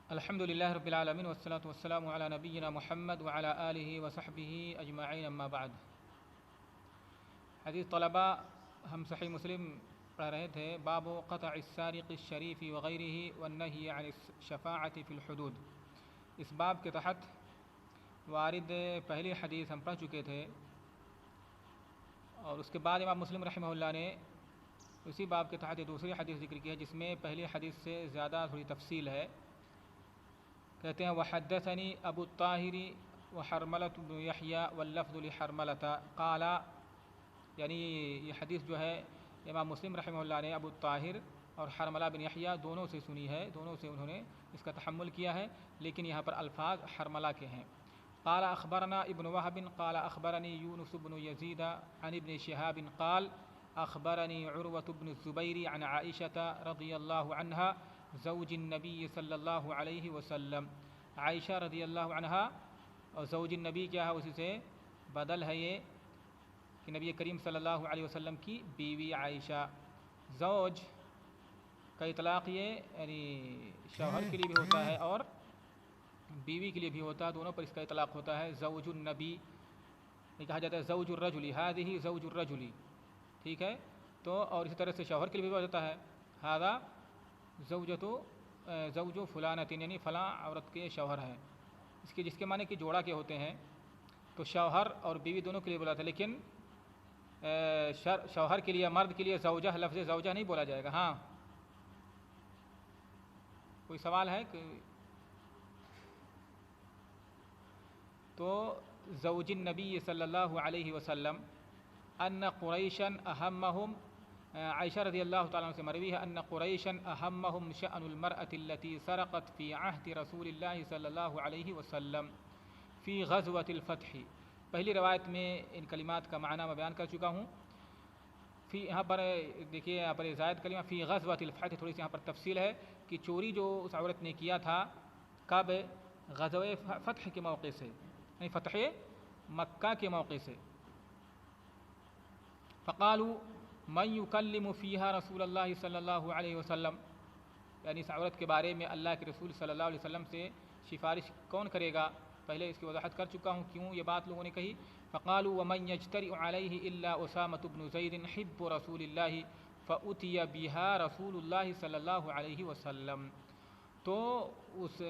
الحمد لله رب العالمين والصلاة والسلام على نبينا محمد وعلى آله وصحبه أجمعين أما بعد. حدیث طلبہ ہم صحیح مسلم پڑھ رہے تھے. باب قطع السارق الشریف وغیرہ والنہی عن الشفاعة في الحدود. اس باب کے تحت وارد پہلی حدیث ہم پڑھ چکے تھے اور اس کے بعد امام مسلم رحمہ اللہ نے اسی باب کے تحت دوسری حدیث ذکر کی ہے جس میں پہلی حدیث سے زیادہ تھوڑی تفصیل ہے. کہتے ہیں وحدثنی ابو الطاہر وحرملۃ بن یحییٰ واللفظ لحرملۃ قال، یعنی یہ حدیث جو ہے امام مسلم رحمہ اللہ نے ابو الطاہر اور حرملہ بن یحییٰ دونوں سے سنی ہے، دونوں سے انہوں نے اس کا تحمل کیا ہے، لیکن یہاں پر الفاظ حرملہ کے ہیں. قال اخبرنا ابن وهب قال اخبرني يونس بن يزيد عن ابن شهاب قال اخبرني عروة بن الزبير عن عائشة رضي الله عنها زوج النبی صلی اللہ علیہ وسلم. عائشہ رضی اللہ عنہا اور زوج النبی کیا ہے، اسی سے بدل ہے یہ کہ نبی کریم صلی اللہ علیہ وسلم کی بیوی عائشہ. زوج کا اطلاق یہ یعنی شوہر کے لیے بھی ہوتا ہے اور بیوی کے لیے بھی ہوتا ہے، دونوں پر اس کا اطلاق ہوتا ہے. زوج النبی یہ کہا جاتا ہے زوج الرجل، هذه زوج الرجل، ٹھیک ہے. تو اور اسی طرح سے شوہر کے لیے بھی ہو جاتا ہے هذا زوج فلانۃ، یعنی فلاں عورت کے شوہر ہیں. اس کے جس کے معنی کہ جوڑا کے ہوتے ہیں تو شوہر اور بیوی دونوں کے لیے بولا تھا، لیکن شوہر کے لیے مرد کے لیے زوجہ لفظ زوجہ نہیں بولا جائے گا. ہاں کوئی سوال ہے کہ تو زوج النبی صلی اللہ علیہ وسلم ان قریشا اہمہم، عائشہ رضی اللہ تعالیٰ عنہ سے مروی ہے ان قریشا اہمہم شأن المرأة التي سرقت فی عہد رسول اللہ صلی اللہ علیہ وسلم فی غزوۃ الفتح. پہلی روایت میں ان کلمات کا معنی میں بیان کر چکا ہوں. فی یہاں پر دیکھیے، یہاں پر زائد کلمہ فی غزوۃ الفتح، تھوڑی سی یہاں پر تفصیل ہے کہ چوری جو اس عورت نے کیا تھا کب؟ غزوہ فتح کے موقع سے، یعنی فتح مکہ کے موقع سے. فقالوا من یکلم فیہا رسول اللہ صلی اللہ علیہ وسلم، یعنی اس عورت کے بارے میں اللہ کے رسول صلی اللہ علیہ وسلم سے سفارش کون کرے گا؟ پہلے اس کی وضاحت کر چکا ہوں کیوں یہ بات لوگوں نے کہی. فقالوا ومن یجترئ علیہ الا اسامۃ بن زید حب رسول اللہ فأتی بها رسول اللہ صلی اللہ علیہ وسلم. تو اس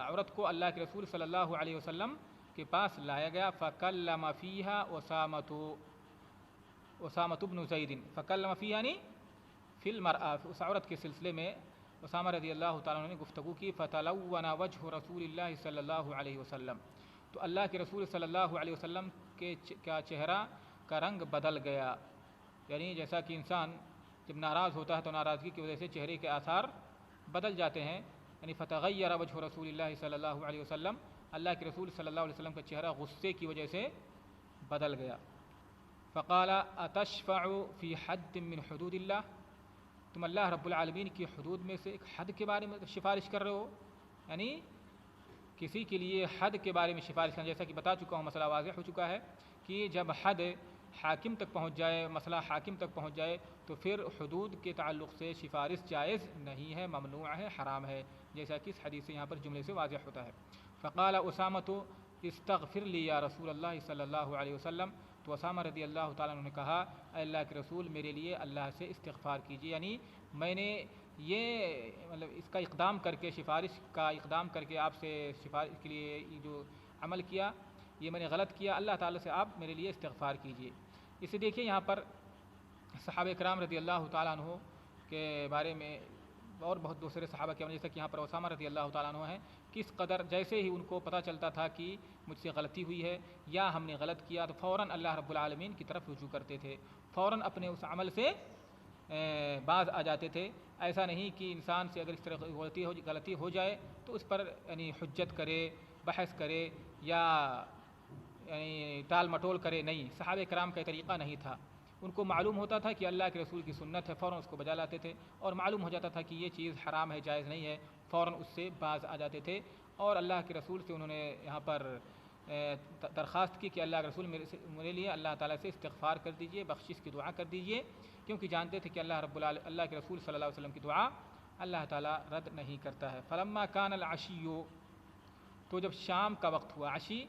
عورت کو اللہ کے رسول صلی اللہ علیہ وسلم کے پاس لایا گیا. فکلم فیہا اسامۃ بن زید، فکلم فیہا یعنی فی المرأة، اس عورت کے سلسلے میں اسامہ رضی اللہ تعالیٰ عنہ نے گفتگو کی. فتلون وجہ رسول اللہ صلی اللہ علیہ وسلم، تو اللہ کے رسول صلی اللہ علیہ وسلم کے چہرہ کا رنگ بدل گیا. یعنی جیسا کہ انسان جب ناراض ہوتا ہے تو ناراضگی کی وجہ سے چہرے کے آثار بدل جاتے ہیں. یعنی فتغیر وجہ رسول اللہ صلی اللہ علیہ وسلم، اللہ کے رسول صلی اللہ علیہ وسلم کا چہرہ غصے کی وجہ سے بدل گیا. فقال اتشفع فی حد من حدود اللہ، تم اللہ رب العالمین کی حدود میں سے ایک حد کے بارے میں سفارش کر رہے ہو. یعنی کسی کے لیے حد کے بارے میں سفارش کرنا، جیسا کہ بتا چکا ہوں، مسئلہ واضح ہو چکا ہے کہ جب حد حاکم تک پہنچ جائے، مسئلہ حاکم تک پہنچ جائے تو پھر حدود کے تعلق سے سفارش جائز نہیں ہے، ممنوع ہے، حرام ہے، جیسا کہ اس حدیث سے یہاں پر جملے سے واضح ہوتا ہے. فقال اسامۃ استغفر لی یا رسول اللہ صلی اللہ علیہ وسلم، تو اسامہ رضی اللہ تعالیٰ عنہ نے کہا اے اللہ کے رسول میرے لیے اللہ سے استغفار کیجیے. یعنی میں نے یہ مطلب اس کا اقدام کر کے، سفارش کا اقدام کر کے آپ سے سفارش کے لیے یہ جو عمل کیا یہ میں نے غلط کیا، اللہ تعالیٰ سے آپ میرے لیے استغفار کیجیے. اسے دیکھیے یہاں پر صحابہ کرام رضی اللہ تعالیٰ عنہ کے بارے میں اور بہت دوسرے صحابہ کے، جیسا کہ یہاں پر اسامہ رضی اللہ تعالیٰ عنہ ہیں، کس قدر جیسے ہی ان کو پتہ چلتا تھا کہ مجھ سے غلطی ہوئی ہے یا ہم نے غلط کیا تو فوراً اللہ رب العالمین کی طرف رجوع کرتے تھے، فوراً اپنے اس عمل سے باز آ جاتے تھے. ایسا نہیں کہ انسان سے اگر اس طرح غلطی ہو جائے تو اس پر یعنی حجت کرے، بحث کرے یا یعنی ٹال مٹول کرے، نہیں، صحابہ کرام کا طریقہ نہیں تھا. ان کو معلوم ہوتا تھا کہ اللہ کے رسول کی سنت ہے، فوراً اس کو بجا لاتے تھے، اور معلوم ہو جاتا تھا کہ یہ چیز حرام ہے، جائز نہیں ہے، فوراً اس سے باز آ جاتے تھے. اور اللہ کے رسول سے انہوں نے یہاں پر درخواست کی کہ اللہ کے رسول میرے لیے اللہ تعالیٰ سے استغفار کر دیجئے، بخشش کی دعا کر دیجئے، کیونکہ جانتے تھے کہ اللہ کے رسول صلی اللہ علیہ وسلم کی دعا اللہ تعالیٰ رد نہیں کرتا ہے۔ فلما کان العشیو، تو جب شام کا وقت ہوا، عشی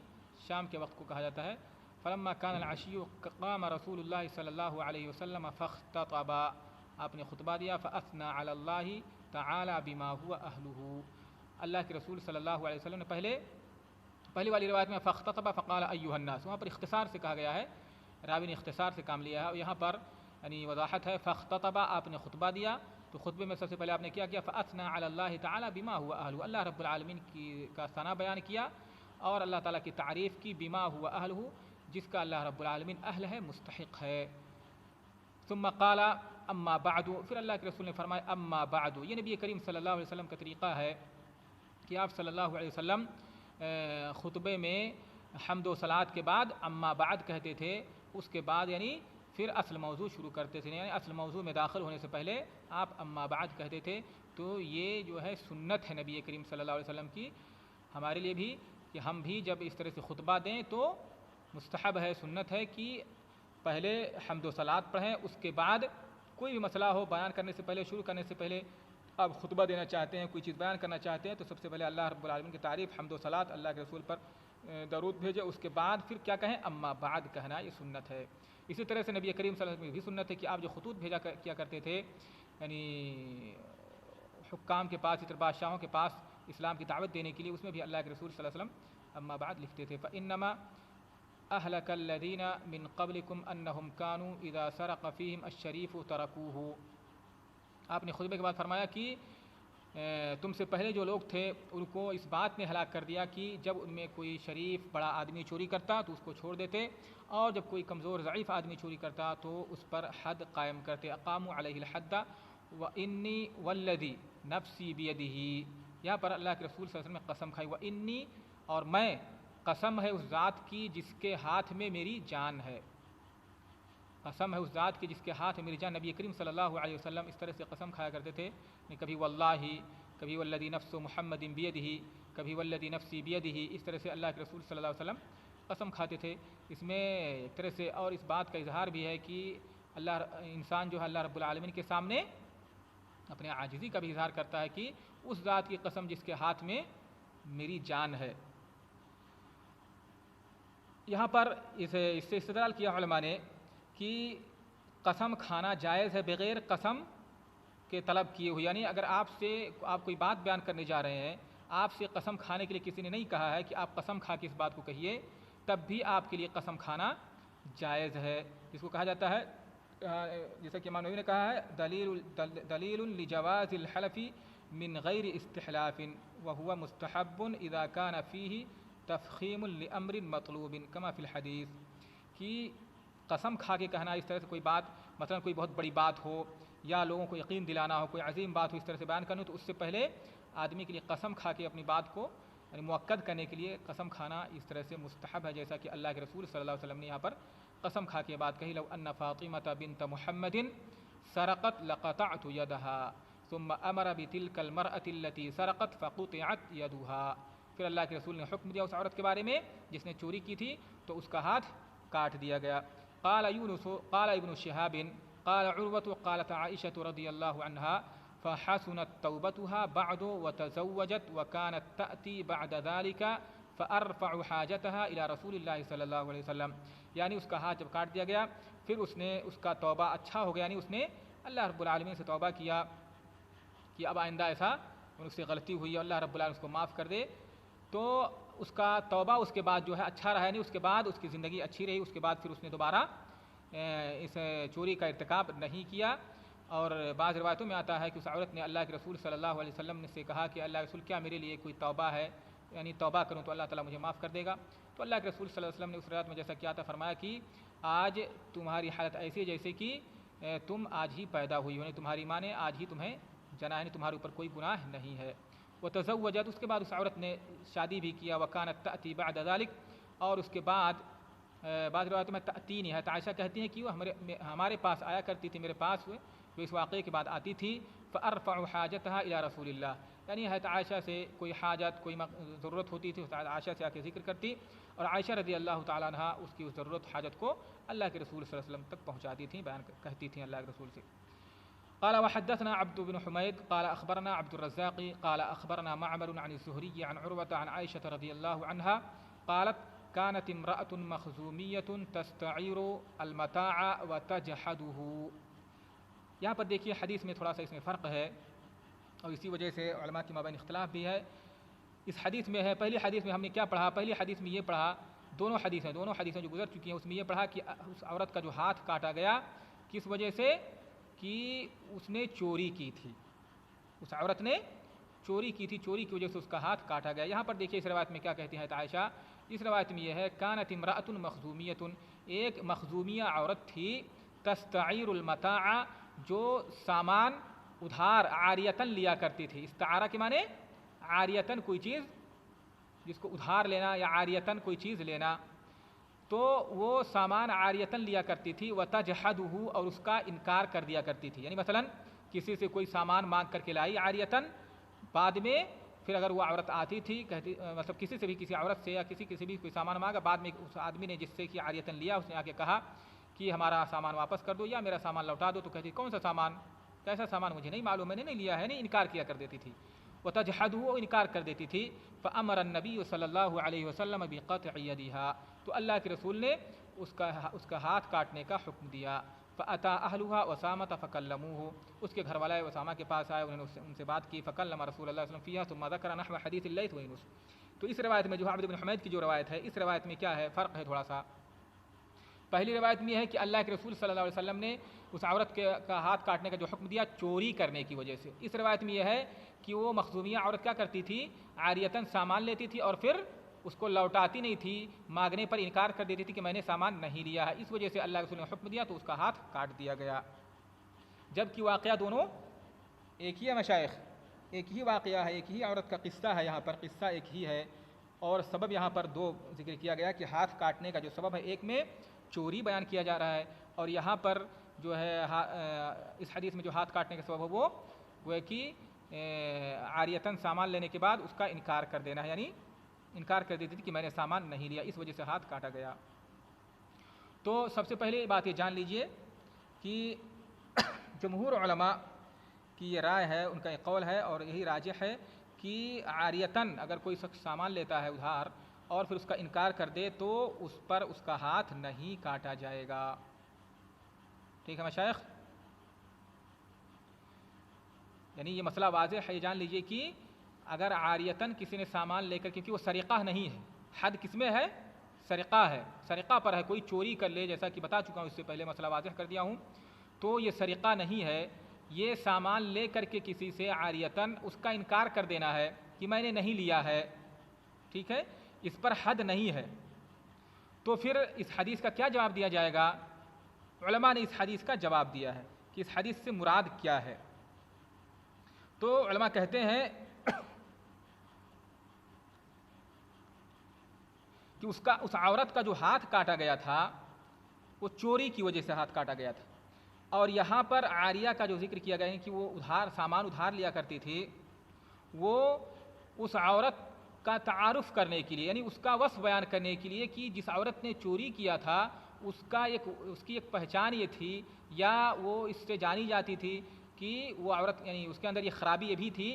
شام کے وقت کو کہا جاتا ہے، فلما کان العشیو قام رسول اللہ صلی اللہ علیہ وسلم فاختطب، آپ نے خطبہ دیا، فاثنى علی اللہ تعالی بما هو اہلہ، اللہ کے رسول صلی اللہ علیہ وسلم نے پہلی والی روایت میں فاختطب فقال ایھا الناس، وہاں پر اختصار سے کہا گیا ہے، راوی نے اختصار سے کام لیا ہے، اور یہاں پر یعنی وضاحت ہے فاختطب، آپ نے خطبہ دیا، تو خطبے میں سب سے پہلے آپ نے کیا فاثنى علی اللہ تعالی بما هو اہلہ، اللہ رب العالمین کا ثنا بیان کیا اور اللہ تعالیٰ کی تعریف کی، بما هو اہلہ، جس کا اللہ رب العالمین اہل ہے، مستحق ہے۔ ثم قال اما بعد، پھر اللہ کے رسول نے فرمایا اما بعد، یہ نبی کریم صلی اللہ علیہ وسلم کا طریقہ ہے کہ آپ صلی اللہ علیہ وسلم خطبے میں حمد و صلات کے بعد اما بعد کہتے تھے، اس کے بعد یعنی پھر اصل موضوع شروع کرتے تھے، یعنی اصل موضوع میں داخل ہونے سے پہلے آپ اما بعد کہتے تھے۔ تو یہ جو ہے سنت ہے نبی کریم صلی اللہ علیہ وسلم کی، ہمارے لیے بھی، کہ ہم بھی جب اس طرح سے خطبہ دیں تو مستحب ہے، سنت ہے کہ پہلے حمد و صلات پڑھیں، اس کے بعد کوئی بھی مسئلہ ہو بیان کرنے سے پہلے، شروع کرنے سے پہلے آپ خطبہ دینا چاہتے ہیں، کوئی چیز بیان کرنا چاہتے ہیں، تو سب سے پہلے اللہ رب العالمین کی تعریف، حمد و صلات، اللہ کے رسول پر درود بھیجے، اس کے بعد پھر کیا کہیں اما بعد کہنا، یہ سنت ہے۔ اسی طرح سے نبی کریم صلی اللہ علیہ وسلم کی بھی سنت ہے کہ آپ جو خطوط بھیجا کیا کرتے تھے، یعنی حکام کے پاس، اتر بادشاہوں کے پاس اسلام کی دعوت دینے کے لیے، اس میں بھی اللہ کے رسول صلی اللہ علیہ وسلم اما بعد لکھتے تھے۔ فإنما أهلك الذين من قبلكم أنهم كانوا إذا سرق فيهم الشريف تركوه، آپ نے خطبے کے بعد فرمایا کہ تم سے پہلے جو لوگ تھے ان کو اس بات نے ہلاک کر دیا کہ جب ان میں کوئی شریف بڑا آدمی چوری کرتا تو اس کو چھوڑ دیتے، اور جب کوئی کمزور ضعیف آدمی چوری کرتا تو اس پر حد قائم کرتے، اقاموا علیہ الحد وانی والذی نفسی بیدہ، یہاں پر اللہ کے رسول صلی اللہ علیہ وسلم نے قسم کھائی، وانی، اور میں، قسم ہے اس ذات کی جس کے ہاتھ میں میری جان ہے، قسم ہے اس ذات کی جس کے ہاتھ میں میری جان۔ نبی کریم صلی اللہ علیہ وسلم اس طرح سے قسم کھایا کرتے تھے، کبھی واللہ، کبھی والذی نفس محمد بیدہ، کبھی والذی نفسی بیدہ، اس طرح سے اللہ کے رسول صلی اللہ علیہ وسلم قسم کھاتے تھے۔ اس میں ایک طرح سے اور اس بات کا اظہار بھی ہے کہ انسان جو ہے اللہ رب العالمین کے سامنے اپنے عاجزی کا بھی اظہار کرتا ہے کہ اس ذات کی قسم جس کے ہاتھ میں میری جان ہے۔ یہاں پر اس سے استدلال کیا علماء نے کہ قسم کھانا جائز ہے بغیر قسم کے طلب کیے ہوئے، یعنی اگر آپ کوئی بات بیان کرنے جا رہے ہیں، آپ سے قسم کھانے کے لیے کسی نے نہیں کہا ہے کہ آپ قسم کھا کے اس بات کو کہیے، تب بھی آپ کے لیے قسم کھانا جائز ہے، جس کو کہا جاتا ہے، جیسا کہ امام نووی نے کہا ہے، دلیل لجواز الحلف من غیر استحلاف وهو مستحب اذا كان فيه تفخیم لامر مطلوب کما فی الحدیث، کہ قسم کھا کے کہنا، اس طرح سے کوئی بات، مثلا کوئی بہت بڑی بات ہو یا لوگوں کو یقین دلانا ہو، کوئی عظیم بات ہو، اس طرح سے بیان کرنا ہو، تو اس سے پہلے آدمی کے لیے قسم کھا کے اپنی بات کو یعنی مؤکد کرنے کے لیے قسم کھانا اس طرح سے مستحب ہے، جیسا کہ اللہ کے رسول صلی اللہ علیہ وسلم نے یہاں پر قسم کھا کے بات کہی، لو ان فاطمۃ بنت محمد سرقت لقطعت يدها ثم امر بتلك المرأة التي سرقت فقطعت يدها، پھر اللہ کے رسول نے حکم دیا اس عورت کے بارے میں جس نے چوری کی تھی تو اس کا ہاتھ کاٹ دیا گیا۔ قال یونس، قال ابن شہاب، قال عروة، قالت عائشة رضی اللہ عنہا، فحسنت توبتها بعد وتزوجت وكانت تأتي بعد ذلك فأرفع حاجتها إلى رسول اللہ صلی اللہ علیہ وسلم، یعنی اس کا ہاتھ جب کاٹ دیا گیا پھر اس نے اس کا توبہ اچھا ہو گیا، یعنی اس نے اللہ رب العالمین سے توبہ کیا کہ اب آئندہ ایسا اس سے غلطی ہوئی ہے، اللہ رب العالمین اس کو معاف کر دے، تو اس کا توبہ اس کے بعد جو ہے اچھا رہا، نہیں اس کے بعد اس کی زندگی اچھی رہی، اس کے بعد پھر اس نے دوبارہ اس چوری کا ارتکاب نہیں کیا۔ اور بعض روایتوں میں آتا ہے کہ اس عورت نے اللہ کے رسول صلی اللہ علیہ وسلم نے سے کہا کہ اللہ کے رسول کیا میرے لیے کوئی توبہ ہے، یعنی توبہ کروں تو اللہ تعالیٰ مجھے معاف کر دے گا، تو اللہ کے رسول صلی اللہ علیہ وسلم نے اس روایت میں جیسا کیا تھا فرمایا کہ آج تمہاری حالت ایسی ہے جیسے کہ تم آج ہی پیدا ہوئی ہو، یعنی تمہاری ماں نے آج ہی تمہیں جنا، یعنی تمہارے اوپر کوئی گناہ نہیں ہے۔ وتزوجت، اس کے بعد اس عورت نے شادی بھی کیا، وکانت تأتی بعد ذلك، اور اس کے بعد بعض روایتوں میں تأتی نہیں ہے، عائشہ کہتی ہیں کہ وہ ہمارے پاس آیا کرتی تھی، میرے پاس وہ اس واقعے کے بعد آتی تھی، فأرفع حاجتها إلى رسول اللہ، یعنی حضرت عائشہ سے کوئی حاجت، کوئی ضرورت ہوتی تھی، عائشہ سے آ کے ذکر کرتی، اور عائشہ رضی اللہ تعالیٰ عنہ اس کی اس ضرورت حاجت کو اللہ کے رسول صلی اللہ علیہ وسلم تک پہنچاتی تھیں، بیان کہتی تھیں اللہ کے رسول سے۔ قال وحدثنا عبد بن حميد قال أخبرنا عبد الرزاق قال أخبرنا معمر عن الزهري عن عروة عن عائشة رضي الله عنها قالت كانت امرأة مخزومية تستعير المتاع وتجحده. یہاں پر دیکھیے حدیث میں تھوڑا سا اس میں فرق ہے اور اسی وجہ سے علماء کے مابین اختلاف بھی ہے. اس حدیث میں ہے، پہلی حدیث میں ہم نے کیا پڑھا؟ پہلی حدیث میں یہ پڑھا، دونوں حدیثیں جو گزر چکی ہیں اس میں یہ پڑھا کہ اس عورت کا جو ہاتھ کاٹا گیا کس وجہ سے؟ کہ اس نے چوری کی تھی، اس عورت نے چوری کی تھی، چوری کی وجہ سے اس کا ہاتھ کاٹا گیا. یہاں پر دیکھیے اس روایت میں کیا کہتی ہیں عائشہ، اس روایت میں یہ ہے کانت امرأۃ مخزومیۃ، ایک مخزومیہ عورت تھی، تستعیر المتاع، جو سامان ادھار عاریتاً لیا کرتی تھی. استعارہ کے معنی عاریتاً کوئی چیز جس کو ادھار لینا یا عاریتاً کوئی چیز لینا، تو وہ سامان عاریتاً لیا کرتی تھی. وتجحدہ، اور اس کا انکار کر دیا کرتی تھی. یعنی مثلا کسی سے کوئی سامان مانگ کر کے لائی عاریتاً، بعد میں پھر اگر وہ عورت آتی تھی کہتی، مطلب کسی سے بھی کسی عورت سے یا کسی سے بھی کوئی سامان مانگا، بعد میں اس آدمی نے جس سے کہ عاریتاً لیا اس نے آ کے کہا کہ ہمارا سامان واپس کر دو یا میرا سامان لوٹا دو، تو کہتی کون سا سامان، کیسا سامان، مجھے نہیں معلوم، میں نے نہیں لیا ہے، نہیں، انکار کیا کر دیتی تھی. وتجحدہ، وہ انکار کر دیتی تھی. فامر النبی صلی اللہ علیہ وسلم بقطع یدها، تو اللہ کے رسول نے اس کا ہاتھ کاٹنے کا حکم دیا. فاتى اهلها اسامہ فکلموه، اس کے گھر والے اسامہ کے پاس آئے، انہوں نے ان سے بات کی. فکلم رسول اللہ صلی اللہ علیہ وسلم فيها ثم ذكر نحو حديث الليث ويونس. تو اس روایت میں جو عبد بن حمید کی جو روایت ہے، اس روایت میں کیا ہے، فرق ہے تھوڑا سا. پہلی روایت میں یہ ہے کہ اللہ کے رسول صلی اللہ علیہ وسلم نے اس عورت کا ہاتھ کاٹنے کا جو حکم دیا چوری کرنے کی وجہ سے. اس روایت میں یہ ہے کہ وہ مخزومیہ عورت کیا کرتی تھی، عاریتاً سامان لیتی تھی اور پھر اس کو لوٹاتی نہیں تھی، مانگنے پر انکار کر دیتی تھی کہ میں نے سامان نہیں لیا ہے. اس وجہ سے اللہ کے رسول نے حکم دیا تو اس کا ہاتھ کاٹ دیا گیا. جب کہ واقعہ دونوں ایک ہی ہے مشائخ، ایک ہی واقعہ ہے، ایک ہی عورت کا قصہ ہے، یہاں پر قصہ ایک ہی ہے اور سبب یہاں پر دو ذکر کیا گیا کہ ہاتھ کاٹنے کا جو سبب ہے، ایک میں چوری بیان کیا جا رہا ہے اور یہاں پر جو ہے اس حدیث میں جو ہاتھ کاٹنے کا سبب ہے وہ ہے کہ عاریتاً سامان لینے کے بعد اس کا انکار کر دینا ہے، یعنی انکار کر دیتی تھی کہ میں نے سامان نہیں لیا، اس وجہ سے ہاتھ کاٹا گیا. تو سب سے پہلے بات یہ جان لیجئے کہ جمہور علماء کی یہ رائے ہے، ان کا ایک قول ہے اور یہی راجح ہے کہ عاریتاً اگر کوئی شخص سامان لیتا ہے ادھار اور پھر اس کا انکار کر دے تو اس پر اس کا ہاتھ نہیں کاٹا جائے گا. ٹھیک ہے مشائخ، یعنی یہ مسئلہ واضح ہے، یہ جان لیجئے کہ اگر عاریتاً کسی نے سامان لے کر، کیونکہ وہ سرقہ نہیں ہے، حد کس میں ہے، سرقہ ہے، سرقہ پر ہے، کوئی چوری کر لے، جیسا کہ بتا چکا ہوں اس سے پہلے، مسئلہ واضح کر دیا ہوں، تو یہ سرقہ نہیں ہے. یہ سامان لے کر کے کسی سے عاریتاً اس کا انکار کر دینا ہے کہ میں نے نہیں لیا ہے، ٹھیک ہے، اس پر حد نہیں ہے. تو پھر اس حدیث کا کیا جواب دیا جائے گا؟ علماء نے اس حدیث کا جواب دیا ہے کہ اس حدیث سے مراد کیا ہے. تو علماء کہتے ہیں کہ اس عورت کا جو ہاتھ کاٹا گیا تھا وہ چوری کی وجہ سے ہاتھ کاٹا گیا تھا. اور یہاں پر عاریہ کا جو ذکر کیا گیا ہے کہ وہ سامان ادھار لیا کرتی تھی، وہ اس عورت کا تعارف کرنے کے لیے، یعنی اس کا وصف بیان کرنے کے لیے کہ جس عورت نے چوری کیا تھا اس کی ایک پہچان یہ تھی یا وہ اس سے جانی جاتی تھی کہ وہ عورت، یعنی اس کے اندر یہ خرابی یہ بھی تھی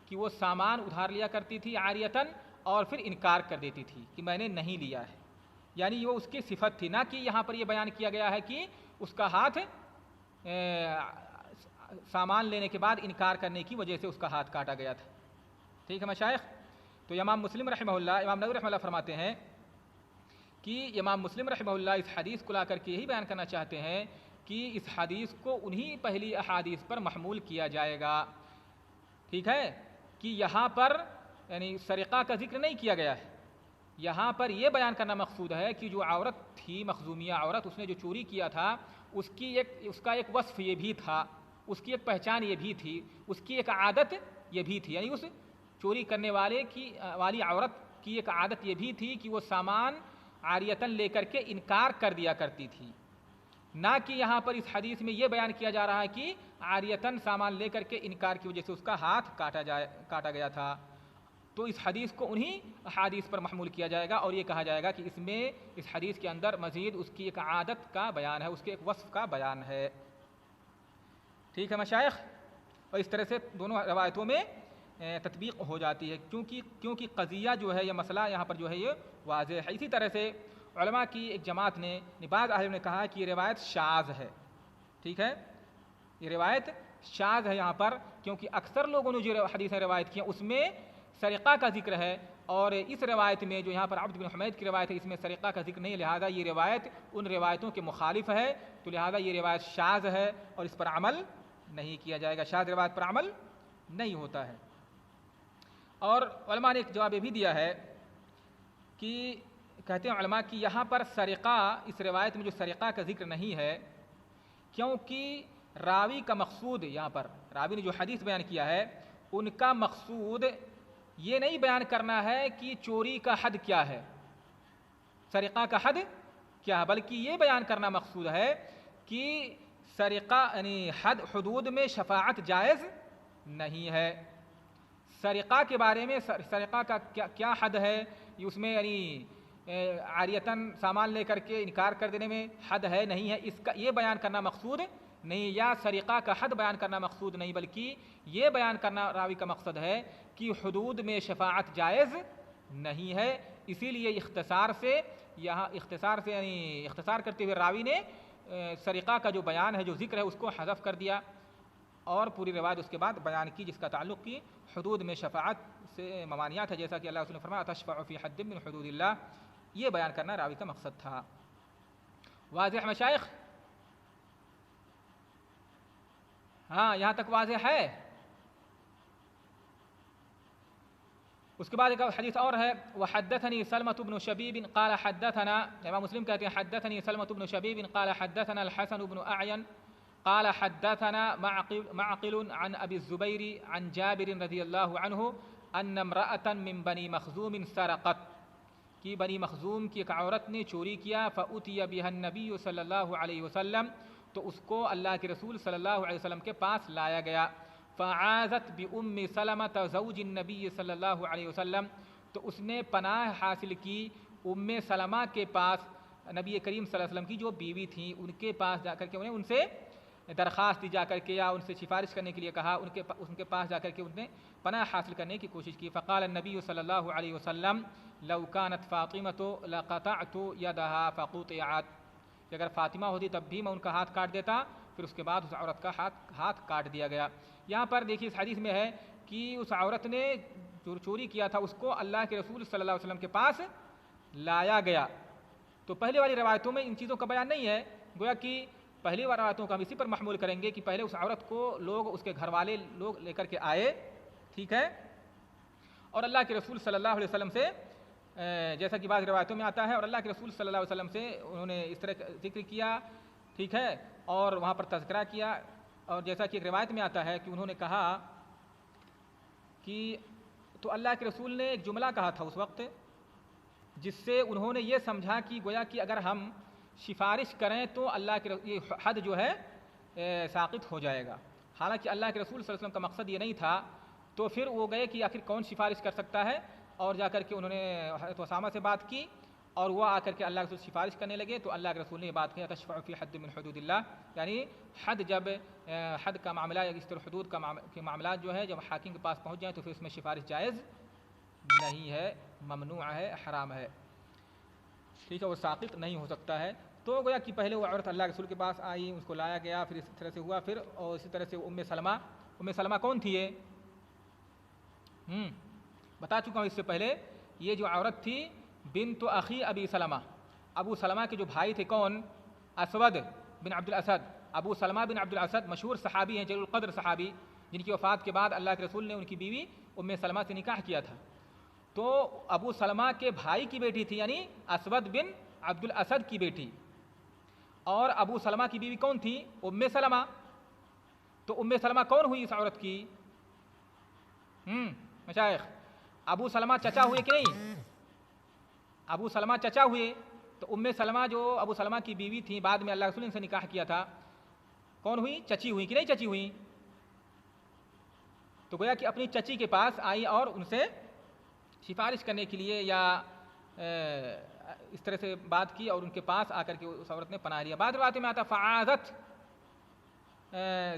کہ وہ سامان ادھار لیا کرتی تھی عاریتاً اور پھر انکار کر دیتی تھی کہ میں نے نہیں لیا ہے. یعنی وہ اس کی صفت تھی، نہ کہ یہاں پر یہ بیان کیا گیا ہے کہ اس کا ہاتھ سامان لینے کے بعد انکار کرنے کی وجہ سے اس کا ہاتھ کاٹا گیا تھا. ٹھیک ہے مشائخ. تو امام مسلم رحمہ اللہ، امام نووی رحمہ اللہ فرماتے ہیں کہ امام مسلم رحمہ اللہ اس حدیث کو لا کر کے یہی بیان کرنا چاہتے ہیں کہ اس حدیث کو انہی پہلی احادیث پر محمول کیا جائے گا. ٹھیک ہے، کہ یہاں پر یعنی سرقہ کا ذکر نہیں کیا گیا ہے، یہاں پر یہ بیان کرنا مقصود ہے کہ جو عورت تھی مخزومیہ عورت، اس نے جو چوری کیا تھا اس کا ایک وصف یہ بھی تھا، اس کی ایک پہچان یہ بھی تھی، اس کی ایک عادت یہ بھی تھی. یعنی اس چوری کرنے والی عورت کی ایک عادت یہ بھی تھی کہ وہ سامان عاریتاً لے کر کے انکار کر دیا کرتی تھی، نہ کہ یہاں پر اس حدیث میں یہ بیان کیا جا رہا ہے کہ عاریتاً سامان لے کر کے انکار کی وجہ سے اس کا ہاتھ کاٹا گیا تھا. تو اس حدیث کو انہی احادیث پر محمول کیا جائے گا اور یہ کہا جائے گا کہ اس حدیث کے اندر مزید اس کی ایک عادت کا بیان ہے، اس کے ایک وصف کا بیان ہے. ٹھیک ہے مشائخ، اور اس طرح سے دونوں روایتوں میں تطبیق ہو جاتی ہے، کیونکہ قضیہ جو ہے یا مسئلہ یہاں پر جو ہے یہ واضح ہے۔ اسی طرح سے علماء کی ایک جماعت نے، بعض اہل نے کہا کہ یہ روایت شاذ ہے، ٹھیک ہے، یہ روایت شاذ ہے یہاں پر، کیونکہ اکثر لوگوں نے جو حدیثیں روایت کی ہیں اس میں سرقہ کا ذکر ہے، اور اس روایت میں جو یہاں پر عبد بن حمید کی روایت ہے اس میں سرقہ کا ذکر نہیں ہے، لہذا یہ روایت ان روایتوں کے مخالف ہے، تو لہذا یہ روایت شاذ ہے اور اس پر عمل نہیں کیا جائے گا، شاذ روایت پر عمل نہیں ہوتا ہے۔ اور علماء نے ایک جواب یہ بھی دیا ہے کہ کہتے ہیں علماء کہ یہاں پر سرقہ، اس روایت میں جو سرقہ کا ذکر نہیں ہے، کیونکہ راوی کا مقصود، یہاں پر راوی نے جو حدیث بیان کیا ہے ان کا مقصود یہ نہیں بیان کرنا ہے کہ چوری کا حد کیا ہے، سرقہ کا حد کیا ہے، بلکہ یہ بیان کرنا مقصود ہے کہ سرقہ یعنی حد حدود میں شفاعت جائز نہیں ہے، سرقہ کے بارے میں سرقہ کا کیا حد ہے، اس میں یعنی عاریتاً سامان لے کر کے انکار کر دینے میں حد ہے نہیں ہے، اس کا یہ بیان کرنا مقصود نہیں، یا سرقہ کا حد بیان کرنا مقصود نہیں، بلکہ یہ بیان کرنا راوی کا مقصد ہے کہ حدود میں شفاعت جائز نہیں ہے، اسی لیے اختصار سے یعنی اختصار کرتے ہوئے راوی نے سرقہ کا جو بیان ہے، جو ذکر ہے، اس کو حذف کر دیا اور پوری روایت اس کے بعد بیان کی جس کا تعلق کی حدود میں شفاعت سے ممانعات ہے، جیسا کہ اللہ نے فرمایا تشفع فی حد من حدود اللہ، یہ بیان کرنا راوی کا مقصد تھا۔ واضح مشائخ؟ ہاں یہاں تک واضح ہے؟ اس کے بعد ایک حدیث اور ہے، وحدثني سلمة بن شبيب قال حدثنا، امام مسلم کہتے ہیں حدثني سلمة بن شبيب قال حدثنا الحسن بن اعين قال حدثنا معقل عن ابي الزبير عن جابر رضي الله عنه ان امرأة من بني مخزوم سرقت، کہ بنی مخزوم کی ایک عورت نے چوری کیا، فأتي بها النبي صلی اللہ علیہ وسلم، تو اس کو اللہ کے رسول صلی اللہ علیہ وسلم کے پاس لایا گیا، فعاذت بأم سلمة زوج النبی صلی اللہ علیہ وسلم، تو اس نے پناہ حاصل کی ام سلمہ کے پاس، نبی کریم صلی اللہ علیہ وسلم کی جو بیوی تھیں ان کے پاس جا کر کے انہیں ان سے درخواست دی جا کر کے، یا ان سے سفارش کرنے کے لیے کہا، ان کے پاس جا کر کے انہیں پناہ حاصل کرنے کی کوشش کی، فقال النبی صلی اللہ علیہ وسلم لو كانت فاطمة لقطعت يدها فقطعت، کہ اگر فاطمہ ہوتی تب بھی میں ان کا ہاتھ کاٹ دیتا، پھر اس کے بعد اس عورت کا ہاتھ کاٹ دیا گیا۔ یہاں پر دیکھیے اس حدیث میں ہے کہ اس عورت نے جو چوری کیا تھا اس کو اللہ کے رسول صلی اللہ علیہ وسلم کے پاس لایا گیا، تو پہلے والی روایتوں میں ان چیزوں کا بیان نہیں ہے، گویا کہ پہلی روایتوں کا ہم اسی پر محمول کریں گے کہ پہلے اس عورت کو لوگ، اس کے گھر والے لوگ لے کر کے آئے، ٹھیک ہے، اور اللہ کے رسول صلی اللہ علیہ وسلم سے، جیسا کہ بعض روایتوں میں آتا ہے، اور اللہ کے رسول صلی اللہ علیہ وسلم سے انہوں نے اس طرح ذکر کیا، ٹھیک ہے، اور وہاں پر تذکرہ کیا، اور جیسا کہ ایک روایت میں آتا ہے کہ انہوں نے کہا کہ تو اللہ کے رسول نے ایک جملہ کہا تھا اس وقت جس سے انہوں نے یہ سمجھا کہ گویا کہ اگر ہم سفارش کریں تو اللہ کے یہ حد جو ہے ساقط ہو جائے گا، حالانکہ اللہ کے رسول صلی اللہ علیہ وسلم کا مقصد یہ نہیں تھا، تو پھر وہ گئے کہ آخر کون سفارش کر سکتا ہے، اور جا کر کے انہوں نے حضرت اسامہ سے بات کی، اور وہ آ کر کے اللہ کے رسول سفارش کرنے لگے، تو اللہ کے رسول نے یہ بات کی تشفع فی حد من حدود اللہ، یعنی حد جب حد کا معاملہ یا اس طرح حدود کے معاملات جو ہے جب حاکم کے پاس پہنچ جائیں تو پھر اس میں سفارش جائز نہیں ہے، ممنوع ہے، حرام ہے، ٹھیک ہے، وہ ساقط نہیں ہو سکتا ہے۔ تو گویا کہ پہلے وہ عورت اللہ کے رسول کے پاس آئی، اس کو لایا گیا، پھر اس طرح سے ہوا، پھر اور اسی طرح سے ام سلمہ کون تھی یہ؟ بتا چکا ہوں اس سے پہلے، یہ جو عورت تھی بنت اخی ابی سلمہ، ابو سلمہ کے جو بھائی تھے کون؟ اسود بن عبد الاسد، ابو سلمہ بن عبد الاسد مشہور صحابی ہیں، جلیل القدر صحابی، جن کی وفات کے بعد اللہ کے رسول نے ان کی بیوی ام سلمہ سے نکاح کیا تھا، تو ابو سلمہ کے بھائی کی بیٹی تھی، یعنی اسود بن عبد الاسد کی بیٹی، اور ابو سلمہ کی بیوی کون تھی؟ ام سلمہ، تو ام سلمہ کون ہوئی اس عورت کی؟ مشائخ ابو سلمہ چچا ہوئے کہ نہیں؟ ابو سلمہ چچا ہوئے، تو ام سلمہ جو ابو سلمہ کی بیوی تھی، بعد میں اللہ کے رسول نے ان سے نکاح کیا تھا، کون ہوئی؟ چچی ہوئی کہ نہیں چچی ہوئی؟ تو گویا کہ اپنی چچی کے پاس آئی اور ان سے سفارش کرنے کے لیے یا اس طرح سے بات کی، اور ان کے پاس آ کر کے اس عورت نے پناہ لیا۔ بعد روایت میں آتا فعاذت،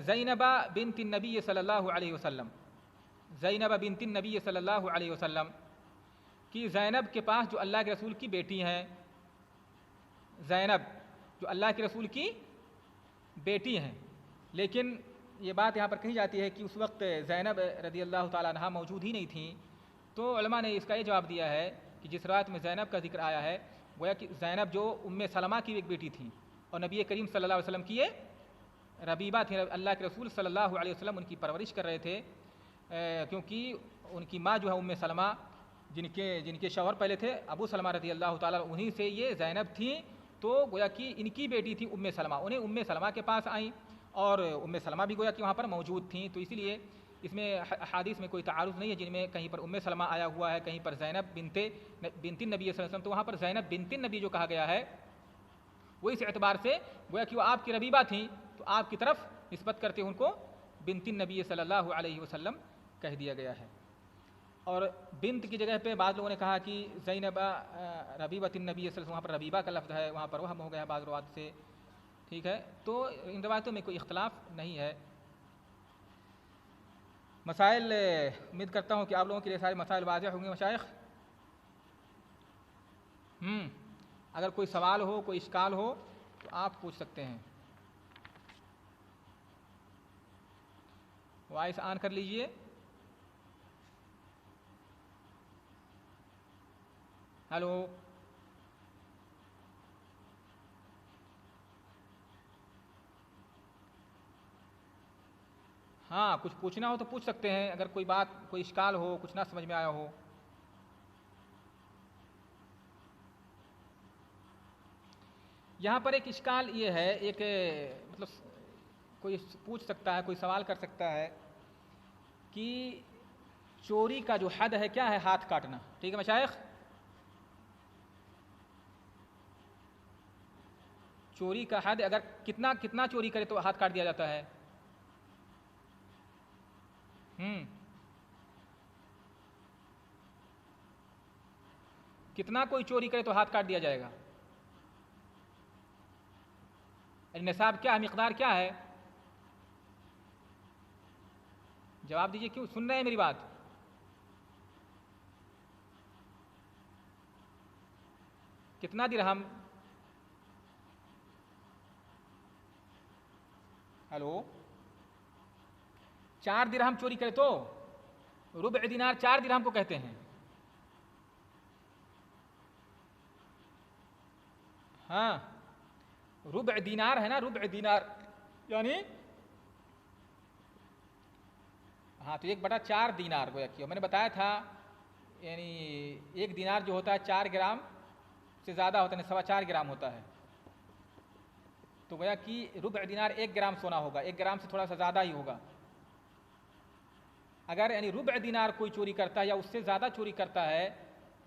زینب بنت النبی صلی اللہ علیہ وسلم، زینب بنت النبی صلی اللہ علیہ وسلم کہ زینب کے پاس جو اللہ کے رسول کی بیٹی ہیں، زینب جو اللہ کے رسول کی بیٹی ہیں، لیکن یہ بات یہاں پر کہی جاتی ہے کہ اس وقت زینب رضی اللہ تعالیٰ عنہا موجود ہی نہیں تھیں، تو علماء نے اس کا یہ جواب دیا ہے کہ جس روایت میں زینب کا ذکر آیا ہے گویا کہ زینب جو ام سلمہ کی ایک بیٹی تھیں اور نبی کریم صلی اللہ علیہ وسلم کی یہ ربیبہ تھیں، اللہ کے رسول صلی اللہ علیہ وسلم ان کی پرورش کر رہے تھے، کیونکہ ان کی ماں جو ہے ام سلمہ جن کے شوہر پہلے تھے ابو سلمہ رضی اللہ تعالیٰ، انہی سے یہ زینب تھیں، تو گویا کہ ان کی بیٹی تھی ام سلمہ، انہیں ام سلمہ کے پاس آئیں اور ام سلمہ بھی گویا کہ وہاں پر موجود تھیں، تو اسی لیے اس میں احادیث میں کوئی تعارض نہیں ہے جن میں کہیں پر ام سلمہ آیا ہوا ہے، کہیں پر زینب بنت النبی صلی اللہ علیہ وسلم، تو وہاں پر زینب بنت النبی جو کہا گیا ہے وہ اس اعتبار سے گویا کہ وہ آپ کی ربیبہ تھیں، تو آپ کی طرف نسبت کرتے ان کو بنت النبی صلی اللہ علیہ وسلم کہہ دیا گیا ہے۔ اور بنت کی جگہ پہ بعض لوگوں نے کہا کہ زینب ربیبۃ النبی صلی اللہ علیہ وسلم، وہاں پر ربیبہ کا لفظ ہے، وہاں پر وہم ہو گیا بعض روایت سے، ٹھیک ہے، تو ان روایتوں میں کوئی اختلاف نہیں ہے۔ مسائل امید کرتا ہوں کہ آپ لوگوں کے لیے سارے مسائل واضح ہوں گے مشائخ۔ اگر کوئی سوال ہو، کوئی اشکال ہو تو آپ پوچھ سکتے ہیں، وائس آن کر لیجئے۔ ہیلو، ہاں کچھ پوچھنا ہو تو پوچھ سکتے ہیں، اگر کوئی بات، کوئی اشکال ہو، کچھ نہ سمجھ میں آیا ہو۔ یہاں پر ایک اشکال یہ ہے، ایک مطلب کوئی پوچھ سکتا ہے، کوئی سوال کر سکتا ہے کہ چوری کا جو حد ہے کیا ہے؟ ہاتھ کاٹنا، ٹھیک ہے مشائخ؟ چوری کا حد اگر کتنا چوری کرے تو ہاتھ کاٹ دیا جاتا ہے؟ کتنا کوئی چوری کرے تو ہاتھ کاٹ دیا جائے گا؟ نصاب کیا ہے، مقدار کیا ہے؟ جواب دیجئے، کیوں سن رہے ہیں میری بات؟ کتنا درہم؟ ہلو، 4 درہم چوری کرے تو ربع دینار 4 درہم کو کہتے ہیں۔ ہاں ربع دینار ہے نا، ربع دینار یعنی ہاں تو 1/4 دینار گویا کہ میں نے بتایا تھا، یعنی 1 دینار جو ہوتا ہے 4 گرام سے زیادہ ہوتا ہے، 4.25 گرام ہوتا ہے، تو گویا کہ ربع دینار 1 گرام سونا ہوگا، 1 گرام سے تھوڑا سا زیادہ ہی ہوگا۔ اگر یعنی ربع دینار کوئی چوری کرتا ہے یا اس سے زیادہ چوری کرتا ہے،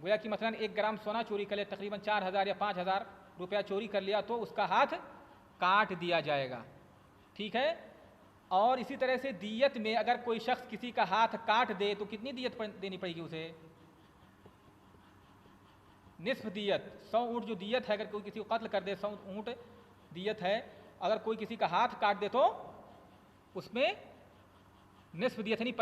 گویا کہ مثلا 1 گرام سونا چوری کر لے، تقریباً 4,000 یا 5,000 روپیہ چوری کر لیا، تو اس کا ہاتھ کاٹ دیا جائے گا، ٹھیک ہے؟ اور اسی طرح سے دیت میں اگر کوئی شخص کسی کا ہاتھ کاٹ دے تو کتنی دیت دینی پڑے گی اسے؟ نصف دیت، 100 اونٹ جو دیت ہے، اگر کوئی کسی کو قتل کر دے 100 اونٹ دیت ہے، اگر کوئی کسی کا ہاتھ کاٹ دے تو اس میں نصف دیت یعنی